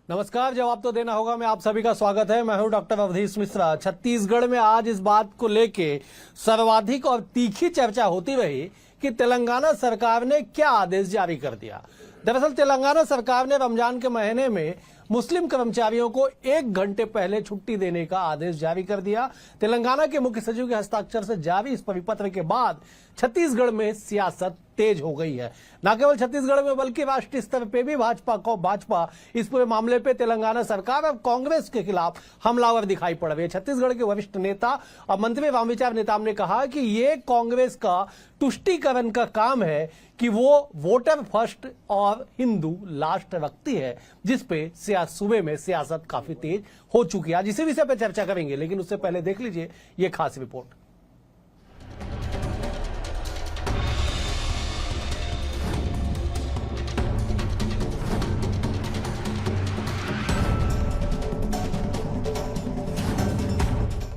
नमस्कार। जवाब तो देना होगा में आप सभी का स्वागत है। मैं हूं डॉक्टर अवधेश मिश्रा। छत्तीसगढ़ में आज इस बात को लेके सर्वाधिक और तीखी चर्चा होती रही कि तेलंगाना सरकार ने क्या आदेश जारी कर दिया। दरअसल तेलंगाना सरकार ने रमजान के महीने में मुस्लिम कर्मचारियों को 1 घंटे पहले छुट्टी देने का आदेश जारी कर दिया। तेलंगाना के मुख्य सचिव के हस्ताक्षर से जारी इस परिपत्र के बाद छत्तीसगढ़ में सियासत तेज हो गई है। न केवल छत्तीसगढ़ में बल्कि राष्ट्रीय स्तर पे भी भाजपा इस पूरे मामले पे तेलंगाना सरकार और कांग्रेस के खिलाफ हमलावर दिखाई पड़ रही है। छत्तीसगढ़ के वरिष्ठ नेता और मंत्री रामविचार नेताम ने कहा कि ये कांग्रेस का तुष्टीकरण का काम है कि वो वोटर फर्स्ट और हिंदू लास्ट रखती है, जिसपे सूबे में सियासत काफी तेज हो चुकी है। आज इसी विषय पर चर्चा करेंगे, लेकिन उससे पहले देख लीजिए ये खास रिपोर्ट।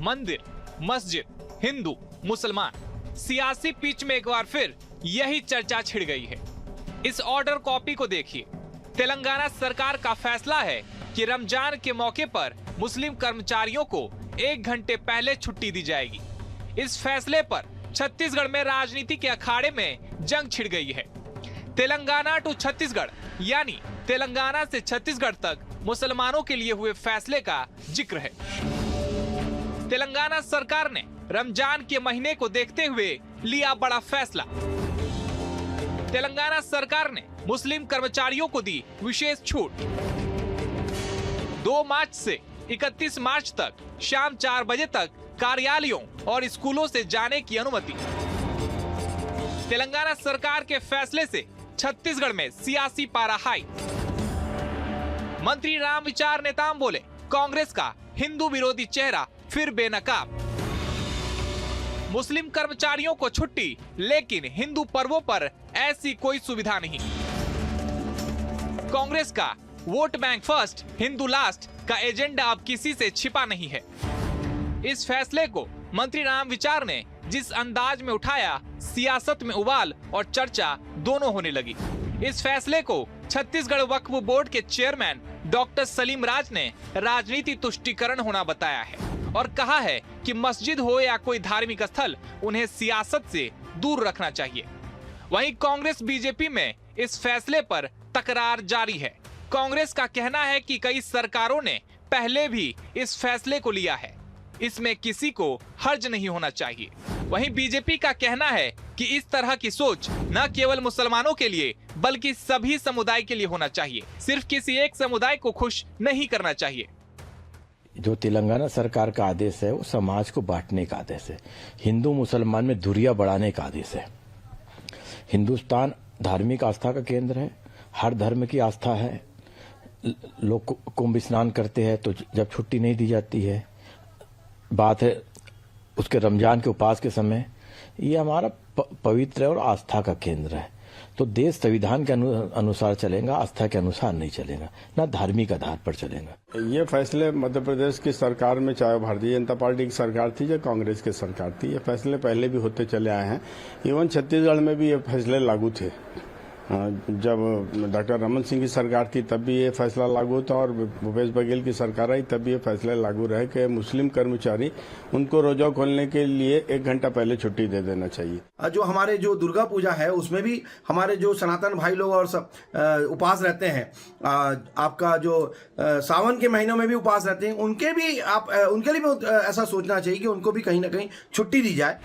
मंदिर, मस्जिद, हिंदू, मुसलमान, सियासी पिच में एक बार फिर यही चर्चा छिड़ गई है। इस ऑर्डर कॉपी को देखिए। तेलंगाना सरकार का फैसला है कि रमजान के मौके पर मुस्लिम कर्मचारियों को 1 घंटे पहले छुट्टी दी जाएगी। इस फैसले पर छत्तीसगढ़ में राजनीति के अखाड़े में जंग छिड़ गई है। तेलंगाना टू छत्तीसगढ़ यानी तेलंगाना से छत्तीसगढ़ तक मुसलमानों के लिए हुए फैसले का जिक्र है। तेलंगाना सरकार ने रमजान के महीने को देखते हुए लिया बड़ा फैसला। तेलंगाना सरकार ने मुस्लिम कर्मचारियों को दी विशेष छूट। 2 मार्च से 31 मार्च तक शाम 4 बजे तक कार्यालयों और स्कूलों से जाने की अनुमति। तेलंगाना सरकार के फैसले से छत्तीसगढ़ में सियासी पारा हाई। मंत्री रामविचार नेताम बोले, कांग्रेस का हिंदू विरोधी चेहरा फिर बेनकाब। मुस्लिम कर्मचारियों को छुट्टी, लेकिन हिंदू पर्वों पर ऐसी कोई सुविधा नहीं। कांग्रेस का vote bank first Hindu last का एजेंडा अब किसी से छिपा नहीं है। इस फैसले को मंत्री रामविचार ने जिस अंदाज में उठाया, सियासत में उबाल और चर्चा दोनों होने लगी। इस फैसले को छत्तीसगढ़ वक्फ बोर्ड के चेयरमैन डॉक्टर सलीम राज ने राजनीति तुष्टीकरण होना बताया है और कहा है कि मस्जिद हो या कोई धार्मिक स्थल, उन्हें सियासत से दूर रखना चाहिए। वहीं कांग्रेस बीजेपी में इस फैसले पर तकरार जारी है। कांग्रेस का कहना है कि कई सरकारों ने पहले भी इस फैसले को लिया है, इसमें किसी को हर्ज नहीं होना चाहिए। वहीं बीजेपी का कहना है कि इस तरह की सोच न केवल मुसलमानों के लिए बल्कि सभी समुदाय के लिए होना चाहिए। सिर्फ किसी एक समुदाय को खुश नहीं करना चाहिए। जो तेलंगाना सरकार का आदेश है वो समाज को बांटने का आदेश है, हिंदू मुसलमान में दूरियां बढ़ाने का आदेश है। हिंदुस्तान धार्मिक आस्था का केंद्र है, हर धर्म की आस्था है। लोग कुंभ स्नान करते हैं तो जब छुट्टी नहीं दी जाती है, बात है उसके रमजान के उपवास के समय, ये हमारा पवित्र और आस्था का केंद्र है। तो देश संविधान के अनुसार चलेगा, आस्था के अनुसार नहीं चलेगा, ना धार्मिक आधार पर चलेगा। ये फैसले मध्य प्रदेश की सरकार में, चाहे भारतीय जनता पार्टी की सरकार थी या कांग्रेस की सरकार थी, ये फैसले पहले भी होते चले आए हैं। इवन छत्तीसगढ़ में भी ये फैसले लागू थे। जब डॉक्टर रमन सिंह की सरकार थी तब भी ये फैसला लागू था, और भूपेश बघेल की सरकार आई तब भी ये फैसले लागू रहे कि मुस्लिम कर्मचारी, उनको रोजा खोलने के लिए 1 घंटा पहले छुट्टी दे देना चाहिए। जो हमारे जो दुर्गा पूजा है उसमें भी हमारे जो सनातन भाई लोग और सब उपवास रहते हैं, आपका जो सावन के महीनों में भी उपवास रहते हैं, उनके लिए भी ऐसा सोचना चाहिए कि उनको भी कहीं ना कहीं छुट्टी दी जाए।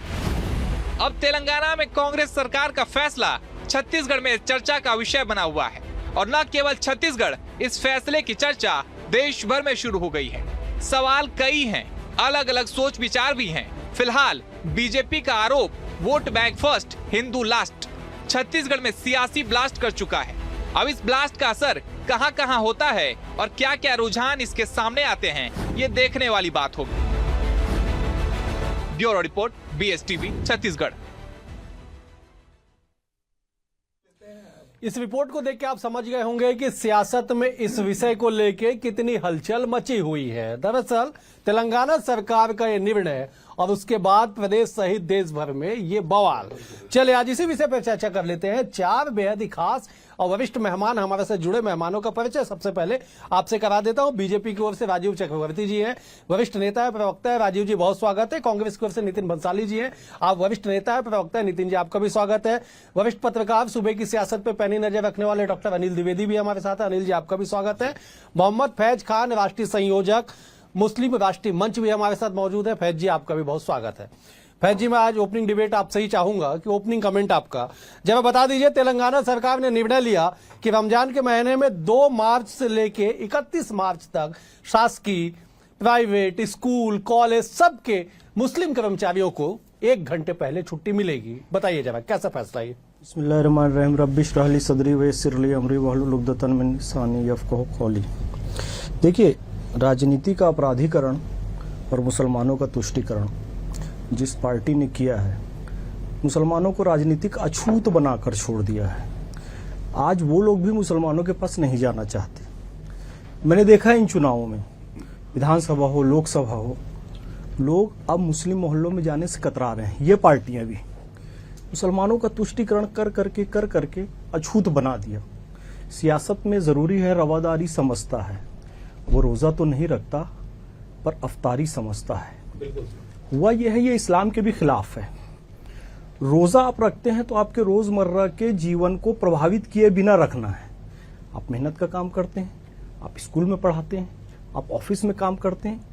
अब तेलंगाना में कांग्रेस सरकार का फैसला छत्तीसगढ़ में चर्चा का विषय बना हुआ है, और न केवल छत्तीसगढ़, इस फैसले की चर्चा देश भर में शुरू हो गई है। सवाल कई हैं, अलग अलग सोच विचार भी हैं। फिलहाल बीजेपी का आरोप vote bank first Hindu last Chhattisgarh में सियासी ब्लास्ट कर चुका है। अब इस ब्लास्ट का असर कहां कहां होता है और क्या क्या रुझान इसके सामने आते हैं, ये देखने वाली बात होगी। Bureau report, BSTV Chhattisgarh. इस रिपोर्ट को देख के आप समझ गए होंगे कि सियासत में इस विषय को लेके कितनी हलचल मची हुई है। दरअसल तेलंगाना सरकार का ये निर्णय और उसके बाद प्रदेश सहित देश भर में ये बवाल। चले आज इसी विषय पर चर्चा कर लेते हैं। 4 बेहद ही खास और वरिष्ठ मेहमान हमारे से जुड़े मेहमानों का परिचय सबसे पहले आपसे करा देता हूं। बीजेपी की ओर से राजीव चक्रवर्ती जी हैं, वरिष्ठ नेता है, प्रवक्ता है। राजीव जी बहुत स्वागत है। कांग्रेस की ओर से नितिन भंसाली जी हैं, आप वरिष्ठ नेता है, प्रवक्ता है। नितिन जी आपका भी स्वागत है। वरिष्ठ पत्रकार, सूबे की सियासत पर पैनी नजर रखने वाले डॉक्टर अनिल द्विवेदी भी हमारे साथ है। अनिल जी आपका भी स्वागत है। मोहम्मद फैज खान, राष्ट्रीय संयोजक मुस्लिम राष्ट्रीय मंच भी हमारे साथ मौजूद है। फैज जी आपका भी बहुत स्वागत है। फैज जी मैं आज ओपनिंग डिबेट आपसे ही चाहूंगा कि ओपनिंग कमेंट आपका जब बता दीजिए। तेलंगाना सरकार ने निर्णय लिया कि रमजान के महीने में 2 मार्च से लेके 31 मार्च तक शासकीय, प्राइवेट, स्कूल, कॉलेज सबके मुस्लिम कर्मचारियों को 1 घंटे पहले छुट्टी मिलेगी। बताइए जरा कैसा फैसला ये? बिस्मिल्लाहिर्रहमानिर्रहीम रब्बिश रहली सदरी वयस्सिरली अमरी वहलुल उक़दतन मिन लिसानी यफ़क़हू क़ौली। देखिए, राजनीति का अपराधीकरण और मुसलमानों का तुष्टीकरण जिस पार्टी ने किया है, मुसलमानों को राजनीतिक अछूत बनाकर छोड़ दिया है। आज वो लोग भी मुसलमानों के पास नहीं जाना चाहते। मैंने देखा इन चुनावों में, विधानसभा हो, लोकसभा हो, लोग अब मुस्लिम मोहल्लों में जाने से कतरा रहे हैं। ये पार्टियां भी मुसलमानों का तुष्टीकरण कर करके अछूत बना दिया। सियासत में जरूरी है रवादारी समझता है, वो रोजा तो नहीं रखता पर अफ्तारी समझता है। हुआ यह है, ये इस्लाम के भी खिलाफ है। रोजा आप रखते हैं तो आपके रोजमर्रा के जीवन को प्रभावित किए बिना रखना है। आप मेहनत का काम करते हैं, आप स्कूल में पढ़ाते हैं, आप ऑफिस में काम करते हैं।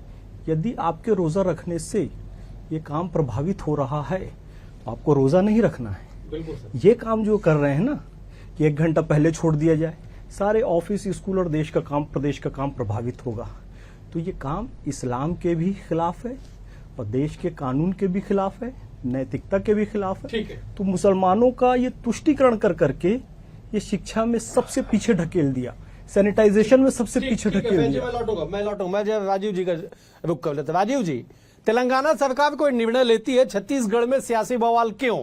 यदि आपके रोजा रखने से ये काम प्रभावित हो रहा है तो आपको रोजा नहीं रखना है। ये काम जो कर रहे हैं ना कि 1 घंटा पहले छोड़ दिया जाए, सारे ऑफिस, स्कूल और देश का काम, प्रदेश का काम प्रभावित होगा। तो ये काम इस्लाम के भी खिलाफ है और देश के कानून के भी खिलाफ है, नैतिकता के भी खिलाफ है। तो मुसलमानों का ये तुष्टीकरण कर करके ये शिक्षा में सबसे पीछे ढकेल दिया, सैनिटाइजेशन में सबसे पीछे ढकेल दिया। मैं लौटूंगा। मैं जब राजीव जी का रुख कर लेता। राजीव जी, तेलंगाना सरकार कोई निर्णय लेती है, छत्तीसगढ़ में सियासी बवाल क्यों?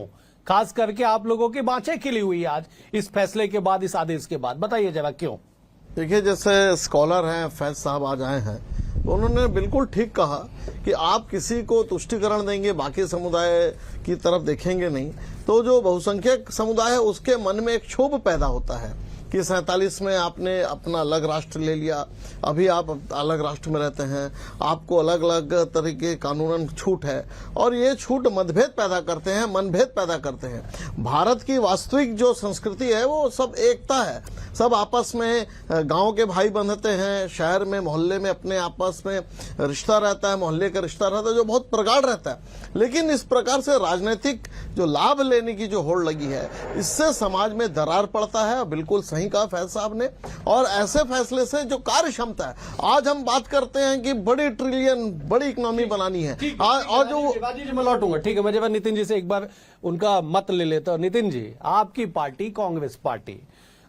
खास करके आप लोगों की बाँछें खिली हुई आज इस फैसले के बाद, इस आदेश के बाद, बताइए जरा क्यों? देखिए, जैसे स्कॉलर हैं फैज साहब आज आए हैं, तो उन्होंने बिल्कुल ठीक कहा कि आप किसी को तुष्टीकरण देंगे, बाकी समुदाय की तरफ देखेंगे नहीं, तो जो बहुसंख्यक समुदाय है उसके मन में एक क्षोभ पैदा होता है कि 47 में आपने अपना अलग राष्ट्र ले लिया, अभी आप अलग राष्ट्र में रहते हैं, आपको अलग अलग तरह के कानूनन छूट है और ये छूट मतभेद पैदा करते हैं, मनभेद पैदा करते हैं। भारत की वास्तविक जो संस्कृति है वो सब एकता है, सब आपस में गांव के भाई बंधते हैं, शहर में, मोहल्ले में अपने आपस में रिश्ता रहता है, मोहल्ले का रिश्ता रहता है जो बहुत प्रगाढ़ रहता है। लेकिन इस प्रकार से राजनीतिक जो लाभ लेने की जो होड़ लगी है, इससे समाज में दरार पड़ता है। बिल्कुल सही कहा फैज साहब ने। और ऐसे फैसले से जो कार्य क्षमता है, आज हम बात करते हैं कि बड़ी ट्रिलियन, बड़ी इकोनॉमी बनानी है, और जो राजीव जी मैं लौटूंगा। ठीक है, मैं जब नितिन जी से एक बार उनका मत ले लेता हूं। नितिन जी, आपकी पार्टी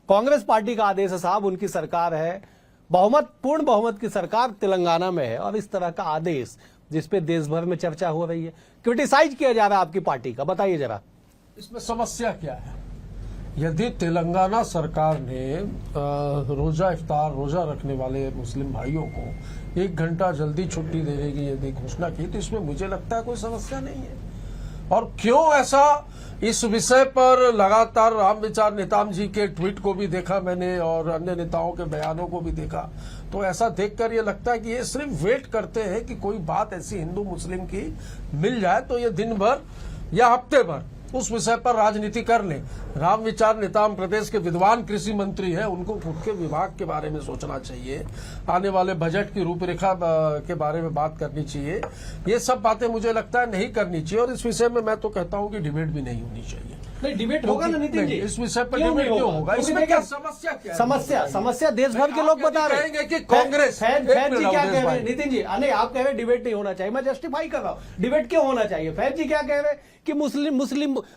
कांग्रेस पार्टी का आदेश है साहब, उनकी सरकार है, पूर्ण बहुमत की सरकार तेलंगाना में है, और इस तरह का आदेश जिसपे देश भर में चर्चा हो रही है, क्रिटिसाइज किया जा रहा है आपकी पार्टी का, बताइए जरा। इसमें समस्या क्या है? यदि तेलंगाना सरकार ने रोजा रखने वाले मुस्लिम भाइयों को 1 घंटा जल्दी छुट्टी देने की यदि घोषणा की, तो इसमें मुझे लगता है कोई समस्या नहीं है। और क्यों ऐसा, इस विषय पर लगातार राम विचार नेताम जी के ट्वीट को भी देखा मैंने और अन्य नेताओं के बयानों को भी देखा, तो ऐसा देखकर ये लगता है कि ये सिर्फ वेट करते हैं कि कोई बात ऐसी हिंदू मुस्लिम की मिल जाए तो ये दिन भर या हफ्ते भर उस विषय पर राजनीति कर ले। राम विचार नेताम प्रदेश के विद्वान कृषि मंत्री है, उनको खुद के विभाग के बारे में सोचना चाहिए, आने वाले बजट की रूपरेखा के बारे में बात करनी चाहिए। ये सब बातें मुझे लगता है नहीं करनी चाहिए, और इस विषय में मैं तो कहता हूँ कि डिबेट भी नहीं होनी चाहिए। नहीं, डिबेट होगा ना नितिन जी, इस विषय पर डिबेट क्यों होगा? इसमें क्या समस्या, क्या समस्या देश भर के लोग बता रहे हैं कि कांग्रेस फैज जी क्या कह रहे हैं? नितिन जी, नहीं आप कह रहे डिबेट नहीं होना चाहिए, मैं जस्टिफाई कर रहा हूँ डिबेट क्यों होना चाहिए। फैज जी क्या कह रहे हैं कि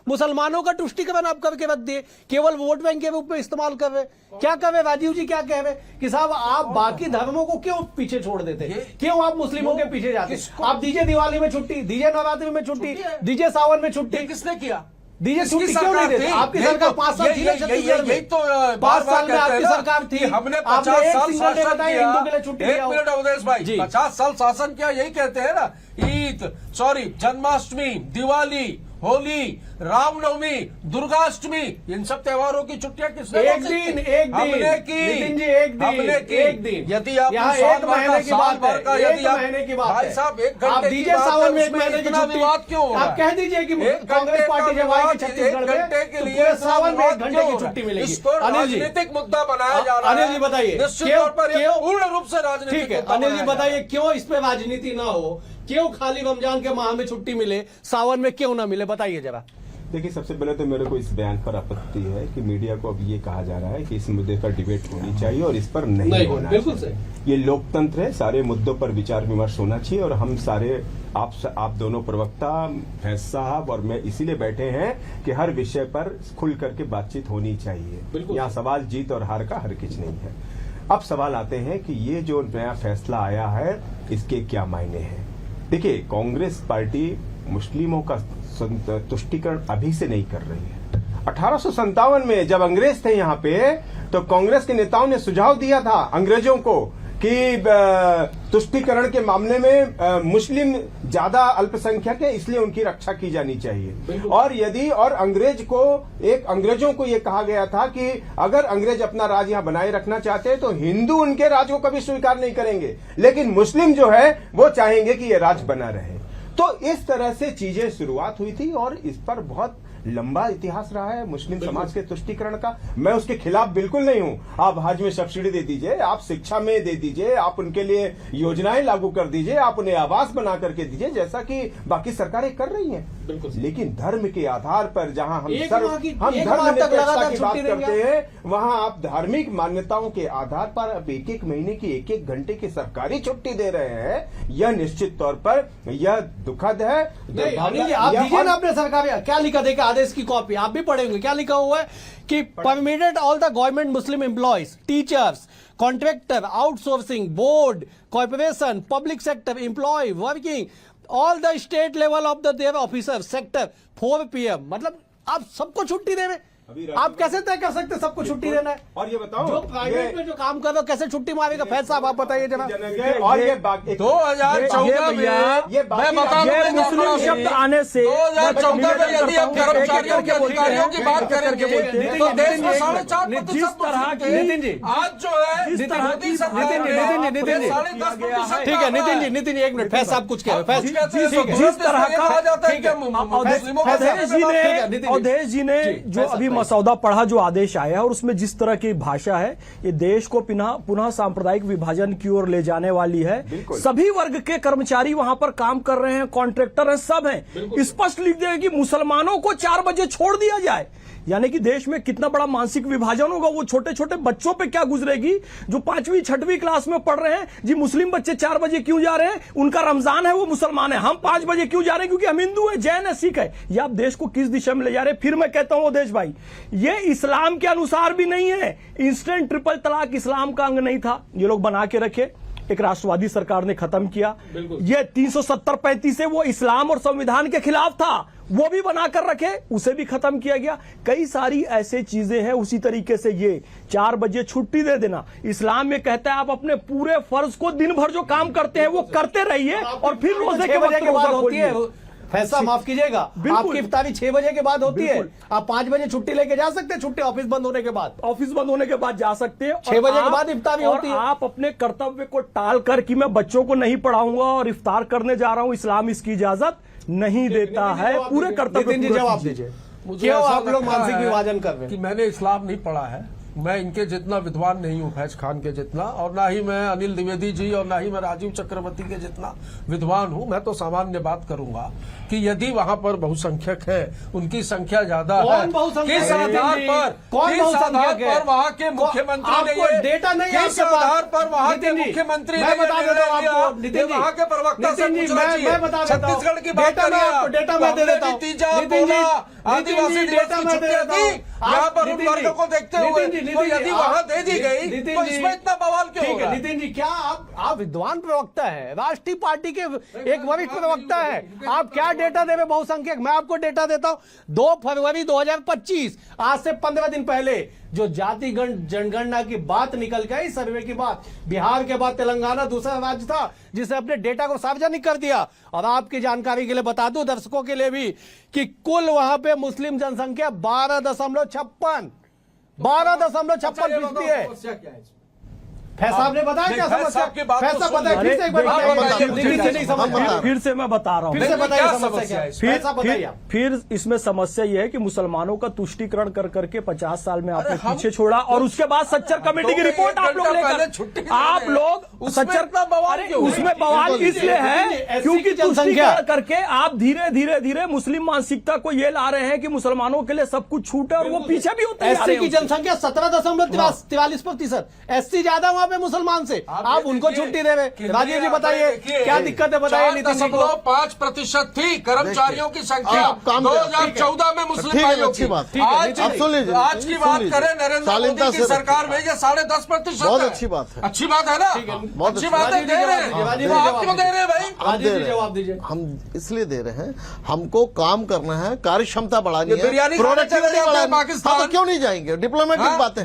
मुसलमानों का तुष्टीकरण आप करके रख दिए, केवल वोट बैंक के रूप में इस्तेमाल कर रहे। क्या कर रहे राजीव जी, क्या कह रहे कि साहब आप बाकी धर्मों को क्यों पीछे छोड़ देते, क्यों आप मुस्लिमों के पीछे जाते? आप दीजिए दिवाली में छुट्टी, दीजिए नवरात्रि में छुट्टी, दीजिए सावन में छुट्टी, किसने किया? दीजिए छुट्टी क्यों नहीं देते? आपकी सरकार 5 साल थी ना छत्तीसगढ़ में, 5 साल में आपकी सरकार थी, हमने 50 साल शासन किया, हिंदू के लिए छुट्टी। एक मिनट अवधेश भाई, 50 साल शासन किया, यही कहते हैं ना। ईद, जन्माष्टमी, दिवाली, होली, रामनवमी, दुर्गाष्टमी, इन सब त्योहारों की छुट्टियां किसने एक घोषित दिन की? एक दिन हमने की। नितिन जी, एक दिन हमने की। एक दिन। यदि आप यहाँ साल एक भर महीने की साल बात भर का, है, यदि एक आप- महीने की बात भाई है। साहब, एक आप घंटे की दीजिए बात सावन है, में एक उसमें महीने की इतना छुट्टी। विवाद क्यों हो रहा आप है? कह दीजिए कि एक कांग्रेस घंटे पार्टी का जब आएगी विवाद, छत्तीसगढ़ एक में घंटे के तो लिए पूरे इतना सावन में विवाद एक घंटे क्यों की हो रहा छुट्टी है? मिलेगी। इसको अनिल जी, राजनीतिक मुद्दा बनाया जा रहा है। अनिल जी बताइए, निश्चित क्यों- तौर पर ये क्यों- पूर्ण रूप से राजनीतिक ठीक है मुद्दा अनिल जी बनाया जा रहा है। बताइए, क्यों इस पे राजनीति ना हो? क्यों खाली रमजान के माह में छुट्टी मिले, सावन में क्यों ना मिले? बताइए जरा। देखिए, सबसे पहले तो मेरे को इस बयान पर आपत्ति है कि मीडिया को अब ये कहा जा रहा है कि इस मुद्दे पर डिबेट होनी चाहिए और इस पर नहीं होना बिल्कुल चाहिए। ये लोकतंत्र है, सारे मुद्दों पर विचार विमर्श होना चाहिए और हम सारे आप दोनों प्रवक्ता, फैज साहब और मैं इसीलिए बैठे हैं कि हर विषय पर खुल करके बातचीत होनी चाहिए। यहाँ सवाल जीत और हार का हरगिज नहीं है। अब सवाल आते हैं कि ये जो नया फैसला आया है इसके क्या मायने हैं। देखिए, कांग्रेस पार्टी मुस्लिमों का तुष्टीकरण अभी से नहीं कर रही है। 1857 में जब अंग्रेज थे यहाँ पे तो कांग्रेस के नेताओं ने सुझाव दिया था अंग्रेजों को कि तुष्टीकरण के मामले में मुस्लिम ज्यादा अल्पसंख्यक है, इसलिए उनकी रक्षा की जानी चाहिए। और अंग्रेजों को यह कहा गया था कि अगर अंग्रेज अपना राज यहाँ बनाए रखना चाहते हैं तो हिंदू उनके राज को कभी स्वीकार नहीं करेंगे, लेकिन मुस्लिम जो है वो चाहेंगे कि यह राज बना रहे। तो इस तरह से चीजें शुरुआत हुई थी और इस पर बहुत लंबा इतिहास रहा है मुस्लिम समाज के तुष्टीकरण का। मैं उसके खिलाफ बिल्कुल नहीं हूं। आप हज में सब्सिडी दे दीजिए, आप शिक्षा में दे दीजिए, आप उनके लिए योजनाएं लागू कर दीजिए, आप उन्हें आवास बना करके दीजिए, जैसा कि बाकी सरकारें कर रही हैं। लेकिन धर्म के आधार पर जहां हम धर्मनिरपेक्षता की बात करते हैं, वहां आप धार्मिक मान्यताओं के आधार पर अब एक महीने की एक घंटे की सरकारी छुट्टी दे रहे हैं। यह निश्चित तौर पर यह दुखद है। अनिल जी, आप दीजिए ना अपने सरकार में क्या लिखा, देखिए आदेश की कॉपी आप भी पढ़ेंगे। क्या लिखा हुआ है कि permitted all the government Muslim employees, teachers, contractor, outsourcing, board, corporation, public sector employee working all the state level of the their officer sector 4 PM। मतलब आप सबको छुट्टी दे रहे। आप कैसे तय कर सकते सबको छुट्टी देना है? और ये बताओ, जो प्राइवेट में जो काम कर रहे हो कैसे छुट्टी मारेगा? फैज साहब आप बताइए जरा। और ये 2014 में मैं बता दूं, मुस्लिम शब्द आने से 2014 में यदि आप कर्मचारियों के अधिकारियों की बात करेंगे तो देश में 4.5% जिस तरह की नितिन जी, आज जो है नितिन जी, मोदी सरकार नितिन जी, नितिन जी, 10.5% ठीक है नितिन जी 1 मिनट, फैज साहब कुछ कह रहे हैं। जिस तरह का अवधेश जी ने जो अभी मसौदा पढ़ा, जो आदेश आया और उसमें जिस तरह की भाषा है, ये देश को पुनः सांप्रदायिक विभाजन की ओर ले जाने वाली है। सभी वर्ग के कर्मचारी वहां पर काम कर रहे हैं, कॉन्ट्रैक्टर हैं, सब हैं। स्पष्ट लिख दिया कि मुसलमानों को 4 बजे छोड़ दिया जाए। यानी कि देश में कितना बड़ा मानसिक विभाजन होगा। वो छोटे छोटे बच्चों पे क्या गुजरेगी जो 5वीं 6वीं क्लास में पढ़ रहे हैं। जी मुस्लिम बच्चे 4 बजे क्यों जा रहे हैं? उनका रमजान है, वो मुसलमान है। हम 5 बजे क्यों जा रहे हैं? क्योंकि हम हिंदू है, जैन है, सिख है। ये आप देश को किस दिशा में ले जा रहे हैं? फिर मैं कहता हूं देश भाई, ये इस्लाम के अनुसार भी नहीं है। इंस्टेंट ट्रिपल तलाक इस्लाम का अंग नहीं था, ये लोग बना के रखे, एक राष्ट्रवादी सरकार ने खत्म किया। ये 370-35 से वो इस्लाम और संविधान के खिलाफ था, वो भी बनाकर रखे, उसे भी खत्म किया गया। कई सारी ऐसे चीजें हैं। उसी तरीके से ये 4 बजे छुट्टी दे देना, इस्लाम में कहता है आप अपने पूरे फर्ज को दिन भर जो काम करते हैं वो करते रहिए और फिर रोजे के वक्त बाद होती है। फैसला माफ कीजिएगा, आपकी इफ्तारी 6 बजे के बाद होती है। आप 5 बजे छुट्टी लेके जा सकते हैं, छुट्टी ऑफिस बंद होने के बाद। ऑफिस बंद होने के बाद जा सकते हैं। 6 बजे के बाद इफ्तारी होती है। आप अपने कर्तव्य को टाल कर कि मैं बच्चों को नहीं पढ़ाऊंगा और इफ्तार करने जा रहा हूं, इस्लाम इसकी इजाजत नहीं देता है। पूरे कर्तव्य जवाब दीजिए, क्यों आप लोग मानसिक विभाजन कर रहे हैं? कि मैंने इस्लाम नहीं पढ़ा है, मैं इनके जितना विद्वान नहीं हूं, फैज खान के जितना, और ना ही मैं अनिल द्विवेदी जी और ना ही मैं राजीव चक्रवर्ती के जितना विद्वान हूं। मैं तो सामान्य बात करूंगा कि यदि वहां पर बहुसंख्यक है, उनकी संख्या ज्यादा है, किस आधार पर वहां के मुख्यमंत्री ने डेटा नहीं, किस आधार पर वहां के मुख्यमंत्री ने वहां के प्रवक्ता से छत्तीसगढ़ की बात करिए, तीजा बोला आदिवासी डेटा में यहाँ पर उन वर्गों को देखते हुए तो यदि वहां दे दी गई तो इसमें इतना बवाल क्यों होगा? नितिन जी, क्या आप विद्वान प्रवक्ता है, राष्ट्रीय पार्टी के एक वरिष्ठ प्रवक्ता है, आप क्या डेटा देवे बहुसंख्यक? मैं आपको डेटा देता हूं। 2 फरवरी 2025, आज से 15 दिन पहले जो जाति जनगणना की बात निकल के आई, सर्वे की बात, बिहार के बाद तेलंगाना दूसरा राज्य था जिसने अपने डेटा को सार्वजनिक कर दिया। और आपकी जानकारी के लिए बता दूं, दर्शकों के लिए भी, कि कुल वहां पे मुस्लिम जनसंख्या 12.56% है। फैसा आपने बताया क्या समस्या? फैसा बताया, फिर से एक बार बताइए। फिर से मैं बता रहा हूँ, फिर से बताइए समस्या क्या है? फैसा बताइए। फिर इसमें समस्या यह है कि मुसलमानों का तुष्टीकरण कर करके 50 साल में आपने पीछे छोड़ा, और उसके बाद सच्चर कमेटी की रिपोर्ट आप लोग लेकर, आप लोग सच्चर, उसमें बवाल इसलिए है क्योंकि तुष्टीकरण करके आप धीरे धीरे धीरे मुस्लिम मानसिकता को ये ला रहे हैं कि मुसलमानों के लिए सब कुछ छूट है, और वो पीछे भी होते हैं। एससी की जनसंख्या 17.43%, एससी ज्यादा वहां पे मुसलमान से, आप उनको छुट्टी दे रहे। राजीव जी बताइए क्या दिक्कत है, बताइए नितिन जी को। 5% थी कर्मचारियों की संख्या 2014 में मुस्लिम भाइयों की। आज की बात करें, नरेंद्र मोदी की सरकार में ये 10.5%। बहुत अच्छी बात है, अच्छी बात है ना, अच्छी बात है, दे रहे हैं। आप क्यों दे रहे हैं भाई? जवाब दीजिए। हम इसलिए दे रहे हैं, हमको काम करना है, कार्य क्षमता बढ़ानी है, बिरयानी प्रोडक्टिविटी बढ़ानी है। पाकिस्तान तो क्यों नहीं जाएंगे? डिप्लोमेटिक बात है।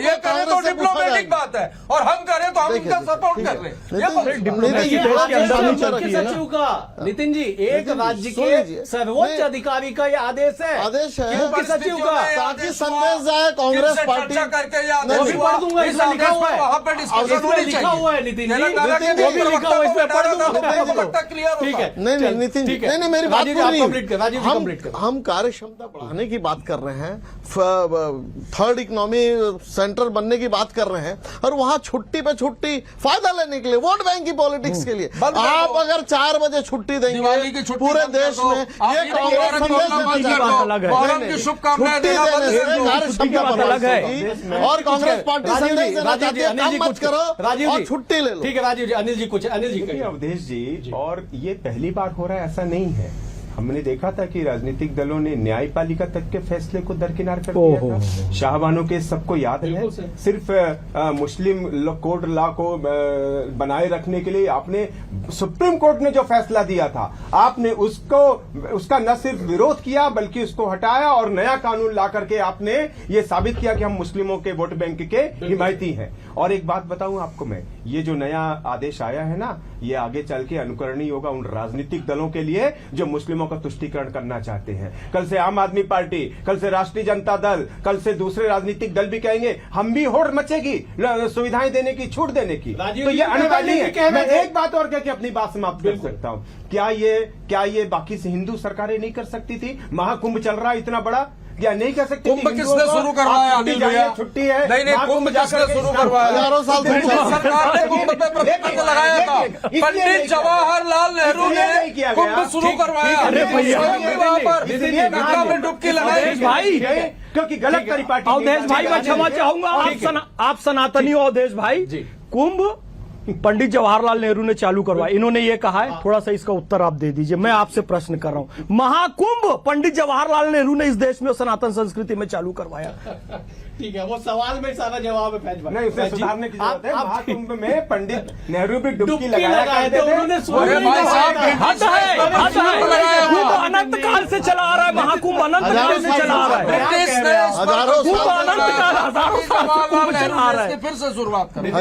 ये करें तो डिप्लोमेटिक बात है, और हम करें तो हम उनका सपोर्ट कर रहे हैं। सचिव का, नितिन जी, एक राज्य के सर्वोच्च अधिकारी का ये आदेश है, आदेश है क्योंकि सचिव का, ताकि संदेश जाए कांग्रेस पार्टी करके वो भी पढ़ दूंगा, इसमें लिखा हुआ है, वहां पर इसमें लिखा हुआ है नितिन जी, वो भी लिखा हुआ है, इसमें पढ़ दूंगा। ठीक है, नहीं नितिन जी, नहीं मेरी बात पूरी, हम कार्य क्षमता बढ़ाने की बात कर रहे हैं, थर्ड इकोनॉमी सेंटर बनने की बात कर रहे हैं, और वहां छुट्टी पे छुट्टी फायदा लेने के लिए, वोट बैंक की पॉलिटिक्स के लिए आप अगर 4 बजे छुट्टी देंगे पूरे देश में, ये कांग्रेस संदेश शुभकामनाएं कार्य क्षमता अलग है, और कांग्रेस पार्टी संदेश देना चाहती है, काम मत करो और छुट्टी ले लो। ठीक है राजीव जी, अनिल जी कुछ, अनिल जी कहिए। अवधेश जी, और ये पहली बार हो रहा है ऐसा नहीं है। हमने देखा था कि राजनीतिक दलों ने न्यायपालिका तक के फैसले को दरकिनार कर दिया था। शाहबानो के सबको याद है, सिर्फ मुस्लिम कोड लॉ को बनाए रखने के लिए आपने सुप्रीम कोर्ट ने जो फैसला दिया था, आपने उसका न सिर्फ विरोध किया बल्कि उसको हटाया, और नया कानून ला करके आपने ये साबित किया कि हम मुस्लिमों के वोट बैंक के हिमायती हैं। और एक बात बताऊं आपको मैं, ये जो नया आदेश आया है ना, ये आगे चल के अनुकरणीय होगा उन राजनीतिक दलों के लिए जो मुस्लिमों का तुष्टीकरण करना चाहते हैं। कल से आम आदमी पार्टी, कल से राष्ट्रीय जनता दल, कल से दूसरे राजनीतिक दल भी कहेंगे हम भी होड़ मचेगी सुविधाएं देने की, छूट देने की। तो ये अनिवार्य है। मैं एक बात और कह के अपनी बात समाप्त कर सकता हूं। क्या ये बाकी से हिंदू सरकारें नहीं कर सकती थी? महाकुंभ चल रहा है इतना बड़ा, क्या नहीं कर सकती? कुंभ किसने शुरू करवाया? अनिल भैया, छुट्टी है, नहीं कुंभ किसने शुरू करवाया? हजारों साल सरकार ने कुंभ पे प्रतिबंध लगाया था, पंडित जवाहरलाल नेहरू ने कुंभ शुरू करवाया। गंगा में डुबकी लगाई भाई, क्योंकि गलत करी पार्टी। अवधेश भाई मैं क्षमा चाहूंगा, आप सनातनी हो अवधेश भाई, कुंभ पंडित जवाहरलाल नेहरू ने चालू करवाया, इन्होंने ये कहा है। थोड़ा सा इसका उत्तर आप दे दीजिए, मैं आपसे प्रश्न कर रहा हूं। महाकुंभ पंडित जवाहरलाल नेहरू ने इस देश में सनातन संस्कृति में चालू करवाया। ठीक है, वो सवाल में सारा जवाब है फैज भाई। नहीं, उसे सुधारने की जरूरत है। महाकुंभ में पंडित नेहरू भी डुबकी लगाया थे, उन्होंने अनंत काल से चला आ रहा है, महाकुंभ अनंत काल से चला आ रहा है, हजारों कुंभ चला आ रहा है। फिर से शुरुआत करें।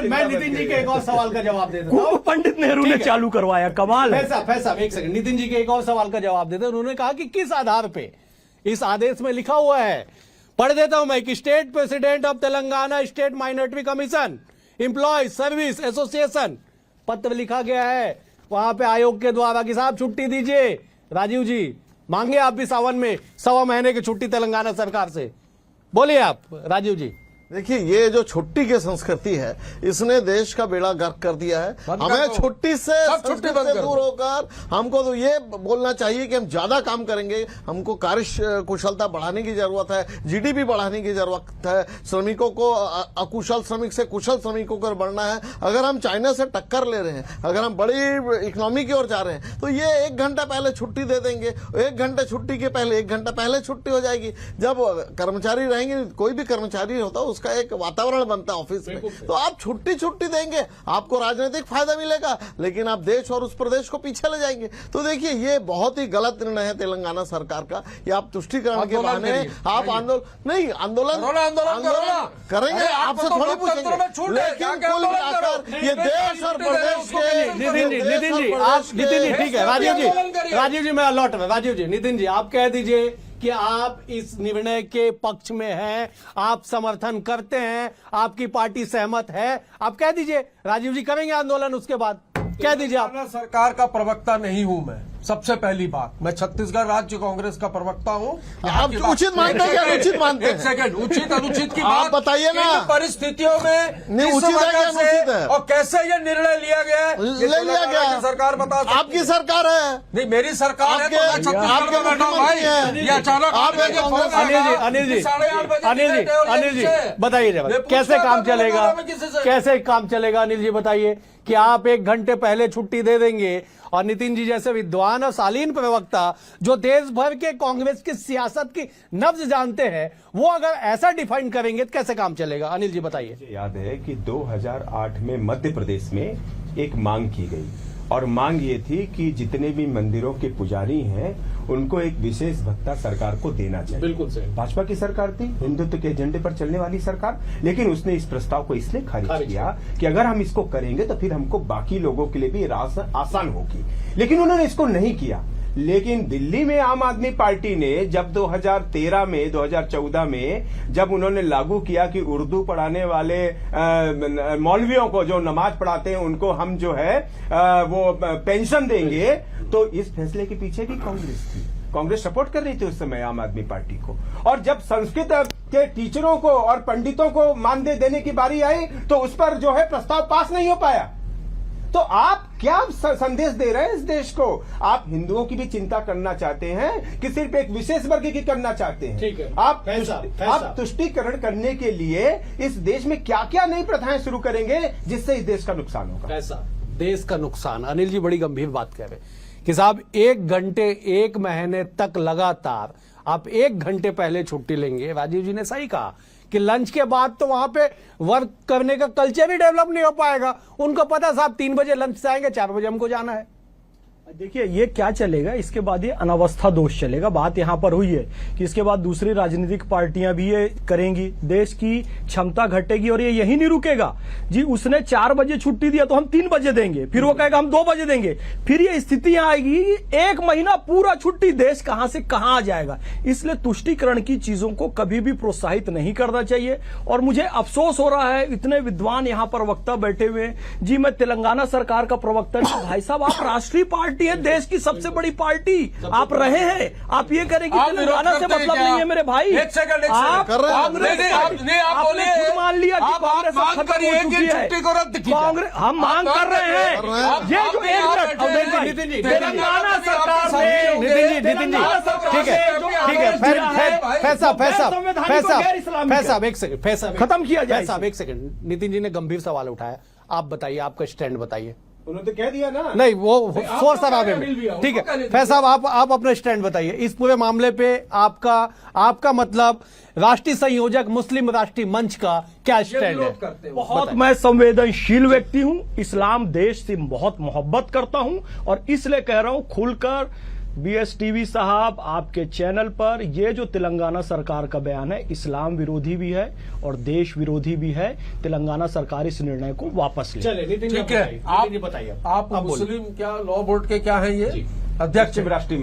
मैं नितिन जी के एक और सवाल का जवाब दे देता हूं। कुंभ पंडित नेहरू ने चालू करवाया, कमाल है। फैसा एक सेकंड, नितिन जी के एक और सवाल का जवाब देते हैं। उन्होंने कहा कि किस आधार पे इस आदेश में लिखा हुआ है, पढ़ देता हूं मैं, कि state president of Telangana state minority commission employee service association, पत्र लिखा गया है वहां पे आयोग के द्वारा कि साहब छुट्टी दीजिए। राजीव जी मांगे आप भी सावन में 1.25 महीने की छुट्टी तेलंगाना सरकार से, बोलिए आप राजीव जी। देखिए, ये जो छुट्टी की संस्कृति है, इसने देश का बेड़ा गर्क कर दिया है। हमें छुट्टी से दूर होकर हमको तो ये बोलना चाहिए कि हम ज्यादा काम करेंगे, हमको कार्य कुशलता बढ़ाने की जरूरत है, जीडीपी बढ़ाने की जरूरत है, श्रमिकों को अकुशल श्रमिक से कुशल श्रमिकों को बढ़ना है। अगर हम चाइना से टक्कर ले रहे हैं, अगर हम बड़ी इकोनॉमी की ओर जा रहे हैं, तो ये 1 घंटा पहले छुट्टी दे देंगे, 1 घंटे छुट्टी के पहले 1 घंटा पहले छुट्टी हो जाएगी। जब कर्मचारी रहेंगे, कोई भी कर्मचारी होता है उसका एक वातावरण बनता है ऑफिस में। तो आप छुट्टी देंगे, आपको राजनीतिक फायदा मिलेगा, लेकिन आप देश और उस प्रदेश को पीछे ले जाएंगे। तो देखिए, ये बहुत ही गलत निर्णय है तेलंगाना सरकार का। ये आप तुष्टीकरण के बहाने आप आंदोलन करेंगे, आपसे थोड़ी पूछेंगे, लेकिन कुल मिलाकर ये देश और प्रदेश के नितिन जी ठीक है। राजीव जी मैं लौट रहा। राजीव जी, नितिन जी आप कह दीजिए कि आप इस निर्णय के पक्ष में हैं, आप समर्थन करते हैं, आपकी पार्टी सहमत है, आप कह दीजिए। राजीव जी करेंगे आंदोलन, उसके बाद कह दीजिए आप। सरकार का प्रवक्ता नहीं हूं मैं, सबसे पहली बात। मैं छत्तीसगढ़ राज्य कांग्रेस का प्रवक्ता हूं। आप उचित मानते हैं, अनुचित मानते हैं? एक सेकंड, उचित अनुचित की आप बात बताइए ना। परिस्थितियों में नहीं, उचित है या अनुचित है? और कैसे ये निर्णय लिया गया है, ले लिया गया, सरकार बता सकती है। आपकी सरकार है। नहीं, मेरी सरकार है, तो मैं छत्तीसगढ़ में बैठा हूं भाई। ये अचानक अनिल जी बताइए कैसे काम चलेगा, कैसे काम चलेगा? अनिल जी बताइए कि आप 1 घंटे पहले छुट्टी दे देंगे और नितिन जी जैसे विद्वान और शालीन प्रवक्ता जो देश भर के कांग्रेस की सियासत की नब्ज जानते हैं, वो अगर ऐसा डिफाइन करेंगे तो कैसे काम चलेगा? अनिल जी बताइए। मुझे याद है कि 2008 में मध्य प्रदेश में एक मांग की गई और मांग ये थी कि जितने भी मंदिरों के पुजारी हैं उनको एक विशेष भत्ता सरकार को देना चाहिए। बिल्कुल सही। भाजपा की सरकार थी, हिंदुत्व के एजेंडे पर चलने वाली सरकार, लेकिन उसने इस प्रस्ताव को इसलिए खारिज किया कि अगर हम इसको करेंगे तो फिर हमको बाकी लोगों के लिए भी आसान होगी, लेकिन उन्होंने इसको नहीं किया। लेकिन दिल्ली में आम आदमी पार्टी ने जब 2013 में 2014 में जब उन्होंने लागू किया कि उर्दू पढ़ाने वाले मौलवियों को जो नमाज पढ़ाते हैं उनको हम जो है वो पेंशन देंगे, तो इस फैसले के पीछे भी कांग्रेस थी। कांग्रेस सपोर्ट कर रही थी उस समय आम आदमी पार्टी को। और जब संस्कृत के टीचरों को और पंडितों को मानदेय देने की बारी आई तो उस पर जो है प्रस्ताव पास नहीं हो पाया। तो आप क्या संदेश दे रहे हैं इस देश को? आप हिंदुओं की भी चिंता करना चाहते हैं कि सिर्फ एक विशेष वर्ग की करना चाहते हैं? ठीक है। आप तुष्टीकरण करने के लिए इस देश में क्या क्या नई प्रथाएं शुरू करेंगे जिससे इस देश का नुकसान होगा? कैसा देश का नुकसान? अनिल जी बड़ी गंभीर बात कह रहे कि साहब 1 घंटे 1 महीने तक लगातार आप 1 घंटे पहले छुट्टी लेंगे। राजीव जी ने सही कहा कि लंच के बाद तो वहां पे वर्क करने का कल्चर ही डेवलप नहीं हो पाएगा। उनको पता साहब 3 बजे लंच से आएंगे, 4 बजे हमको जाना है। देखिए ये क्या चलेगा, इसके बाद ये अनावस्था दोष चलेगा। बात यहाँ पर हुई है कि इसके बाद दूसरी राजनीतिक पार्टियां भी ये करेंगी, देश की क्षमता घटेगी और ये यही नहीं रुकेगा जी। उसने 4 बजे छुट्टी दिया तो हम 3 बजे देंगे, फिर वो कहेगा हम 2 बजे देंगे, फिर ये स्थिति यहाँ आएगी 1 महीना पूरा छुट्टी, देश कहां से कहां आ जाएगा। इसलिए तुष्टीकरण की चीजों को कभी भी प्रोत्साहित नहीं करना चाहिए। और मुझे अफसोस हो रहा है, इतने विद्वान यहाँ पर वक्ता बैठे हुए जी, मैं तेलंगाना सरकार का प्रवक्ता नहीं। भाई साहब आप राष्ट्रीय पार्टी है, देश की सबसे बड़ी पार्टी आप रहे हैं, आप ये करें कि तेलंगाना से मतलब नहीं है मेरे भाई। एक सेकंड आप खुद मान लिया कि कांग्रेस कांग्रेस हम मांग कर रहे हैं। ये जो 1 मिनट तेलंगाना सरकार ने नितिन जी ठीक है फैसा 1 सेकंड, फैसा खत्म किया जाए। साहब 1 सेकंड, नितिन जी ने गंभीर सवाल उठाया, आप बताइए, आपका स्टैंड बताइए। उन्होंने तो कह दिया ना। नहीं वो फोर्स आवे में ठीक है। फैज साहब आप अपना स्टैंड बताइए इस पूरे मामले पे। आपका मतलब राष्ट्रीय संयोजक मुस्लिम राष्ट्रीय मंच का क्या स्टैंड है? बहुत मैं संवेदनशील व्यक्ति हूं, इस्लाम देश से बहुत मोहब्बत करता हूं और इसलिए कह रहा हूं खुलकर, BSTV साहब आपके चैनल पर ये जो तेलंगाना सरकार का बयान है इस्लाम विरोधी भी है और देश विरोधी भी है। तेलंगाना सरकार इस निर्णय को वापस ले। चले नितिन ठीक है, आप बताइए, आप मुस्लिम क्या लॉ बोर्ड के क्या है ये अध्यक्ष? राष्ट्रीय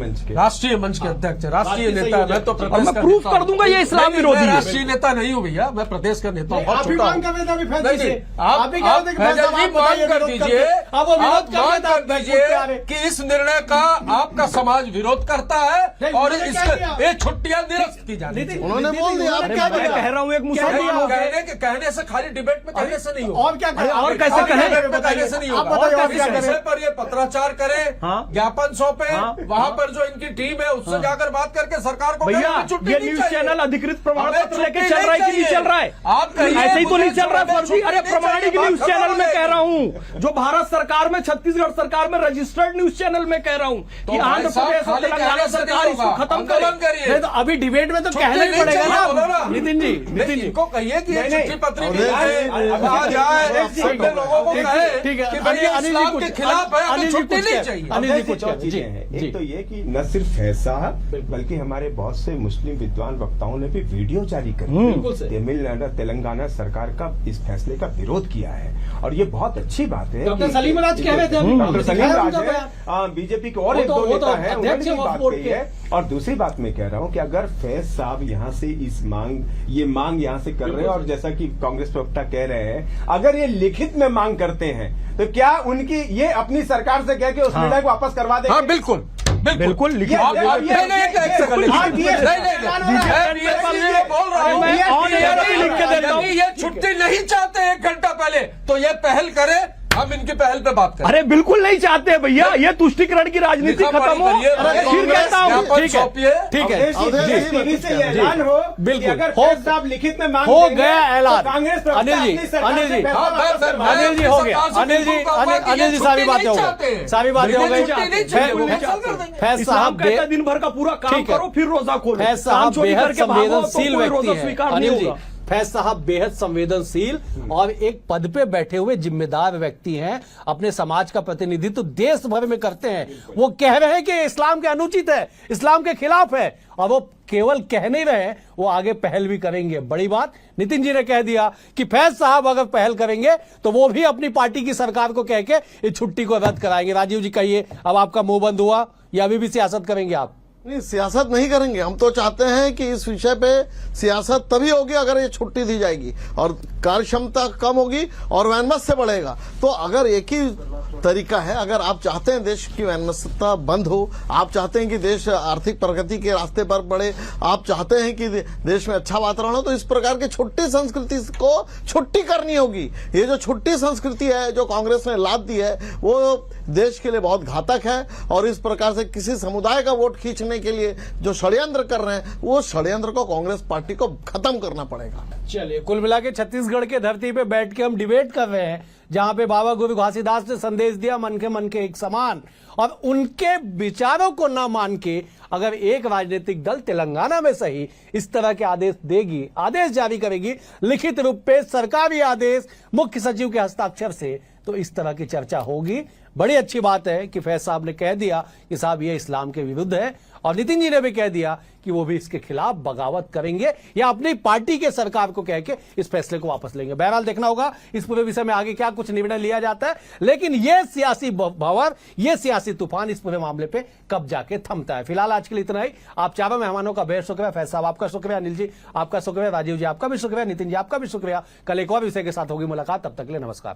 मंच के अध्यक्ष, राष्ट्रीय नेता। मैं तो प्रदेश मैं प्रूफ कर दूंगा ये इस्लाम विरोधी है। राष्ट्रीय नेता नहीं हूँ भैया, मैं प्रदेश का नेता हूँ। आप ही मांग कर रहे थे अभी फैसले से। आप ही कह रहे थे कि मांग कर दीजिए, आप मांग कर दीजिए कि इस निर्णय का आपका समाज विरोध करता है और ये छुट्टियां निरस्त की जानी चाहिए। उन्होंने बोल दिया। मैं कह रहा हूँ एक मुसलमान कहने से खाली डिबेट में कहने से नहीं होगा। और क्या और कैसे कहें? कहने से नहीं होगा। इस विषय पर ये पत्राचार करें, ज्ञापन सौंपे में वहां पर जो इनकी टीम है उससे जाकर बात करके सरकार को भैया ये न्यूज चैनल अधिकृत प्रमाण पत्र लेके चल रहा है कि नहीं चल रहा है? आप ऐसे ही तो नहीं चल रहा है फर्जी। अरे प्रमाणिक न्यूज चैनल में कह रहा हूँ, जो भारत सरकार में, छत्तीसगढ़ सरकार में रजिस्टर्ड न्यूज चैनल में कह रहा हूँ कि आंध्र प्रदेश और तेलंगाना सरकार इसको खत्म करिए। तो अभी डिबेट में तो कहना ही पड़ेगा ना नितिन जी। नितिन जी इनको कहिए कि ये चिट्ठी पत्री आ जाए, सभी लोगों को कहे ठीक है। कि भाई ये इस्लाम के खिलाफ है, अनिल तो जी छुट्टी कुछ नहीं कह- चाहिए। अनिल जी कुछ दो कह- चीजें हैं। एक तो ये कि न सिर्फ फैज साहब बल्कि हमारे बहुत से मुस्लिम विद्वान वक्ताओं ने भी वीडियो जारी कर तमिलनाडु तेलंगाना सरकार का इस फैसले का विरोध किया है, और ये बहुत अच्छी बात है। डॉक्टर सलीम राज कह रहे थे अभी, डॉक्टर सलीम दिखाया राज उनका है, बीजेपी के और वो एक तो- दो वो तो नेता है, उन्होंने अध्यक्ष भी है बात बोर्ड कही के। है। और दूसरी बात मैं कह रहा हूं कि अगर फैज साहब यहाँ से इस ये मांग यहाँ से कर रहे हैं, और जैसा कि कांग्रेस प्रवक्ता कह रहे हैं, अगर ये लिखित में मांग करते हैं तो क्या उनकी ये अपनी सरकार से कह के उस निर्णय को वापस करवा देंगे? हाँ बिल्कुल बिल्कुल लिखित आप- आप- नहीं, नहीं, एक सेकंड, आप नहीं, ये- नहीं, मैं ये बोल रहा हूँ, मैं ऑन एयर अभी लिख के देता हूँ। यदि ये छुट्टी नहीं चाहते 1 घंटा पहले तो ये पहल करे, हम इनकी पहल पे बात करें। अरे बिल्कुल नहीं चाहते भैया, ये तुष्टिकरण की राजनीति लिखा खत्म हो। पढ़ी करिए, अरे फिर कहता हूँ ज्ञापन ठीक है, सौंपिए। ठीक है। अवधेश जी, टीवी से ये ऐलान हो बिल्कुल। कि अगर हो- फैज साहब लिखित में मांग हो देंगे, गया ऐलान। तो कांग्रेस प्रवक्ता अनिल जी, अपनी सरकार अनिल से जी, फैसला हाँ, वापस मैं- करवा अनिल जी हो गया। सरकार से अनिल जी बिल्कुल कहूंगा कि अनिल जी ये सारी छुट्टी बातें हो नहीं गई, चाहते। सारी बातें हो बिल्कुल गई। छुट्टी नहीं चाहिए, वो फैज- कैंसिल कर देंगे। फैज इस्लाम साहब कहता है दिन भर का पूरा काम ठीक है। करो फिर रोजा खोलो। फैज काम साहब चोरी बेहद करके भागो तो संवेदनशील कोई रोजा व्यक्ति स्वीकार है। नहीं अनिल जी, होगा। फैज साहब बेहद संवेदनशील और एक पद पे बैठे हुए जिम्मेदार व्यक्ति हैं, अपने समाज का प्रतिनिधित्व देश भर में करते हैं। वो कह रहे हैं कि इस्लाम के अनुचित है, इस्लाम के खिलाफ है, और वो केवल कह नहीं रहे, वो आगे पहल भी करेंगे। बड़ी बात नितिन जी ने कह दिया कि फैज साहब अगर पहल करेंगे तो वो भी अपनी पार्टी की सरकार को कह के इस छुट्टी को रद्द कराएंगे। राजीव जी कहिए, अब आपका मुंह बंद हुआ या अभी भी सियासत करेंगे आप? नहीं, सियासत नहीं करेंगे। हम तो चाहते हैं कि इस विषय पे सियासत तभी होगी अगर ये छुट्टी दी जाएगी और कार्य क्षमता कम होगी और वैनमत्स्य बढ़ेगा। तो अगर एक ही तरीका है, अगर आप चाहते हैं देश की वैनमत्यता बंद हो, आप चाहते हैं कि देश आर्थिक प्रगति के रास्ते पर बढ़े, आप चाहते हैं कि देश में अच्छा वातावरण हो, तो इस प्रकार की छुट्टी संस्कृति को छुट्टी करनी होगी। ये जो छुट्टी संस्कृति है जो कांग्रेस ने लाद दी है, वो देश के लिए बहुत घातक है, और इस प्रकार से किसी समुदाय का वोट खींचने के लिए जो षड्यंत्र कर रहे हैं, वो षड्यंत्र को कांग्रेस पार्टी को खत्म करना पड़ेगा। चलिए, कुल मिला के छत्तीसगढ़ के धरती पे बैठ के हम डिबेट कर रहे हैं, जहां पे बाबा गुरु घासीदास ने संदेश दिया मन के एक समान, और उनके विचारों को ना मान के अगर एक राजनीतिक दल तेलंगाना में सही इस तरह के आदेश देगी, आदेश जारी करेगी लिखित रूप पे, सरकारी आदेश मुख्य सचिव के हस्ताक्षर से, तो इस तरह की चर्चा होगी। बड़ी अच्छी बात है कि फैज साहब ने कह दिया कि साहब ये इस्लाम के विरुद्ध है, और नितिन जी ने भी कह दिया कि वो भी इसके खिलाफ बगावत करेंगे या अपनी पार्टी के सरकार को कह के इस फैसले को वापस लेंगे। बहरहाल देखना होगा इस पूरे विषय में आगे क्या कुछ निर्णय लिया जाता है, लेकिन ये सियासी भंवर, ये सियासी तूफान इस पूरे मामले पे कब जाके थमता है। फिलहाल आज के लिए इतना ही। आप चारों मेहमानों का बेहद शुक्रिया। फैज साहब आपका शुक्रिया, अनिल जी आपका शुक्रिया, राजीव जी आपका भी शुक्रिया, नितिन जी आपका भी शुक्रिया। कल एक और विषय के साथ होगी मुलाकात, तब तक के लिए नमस्कार।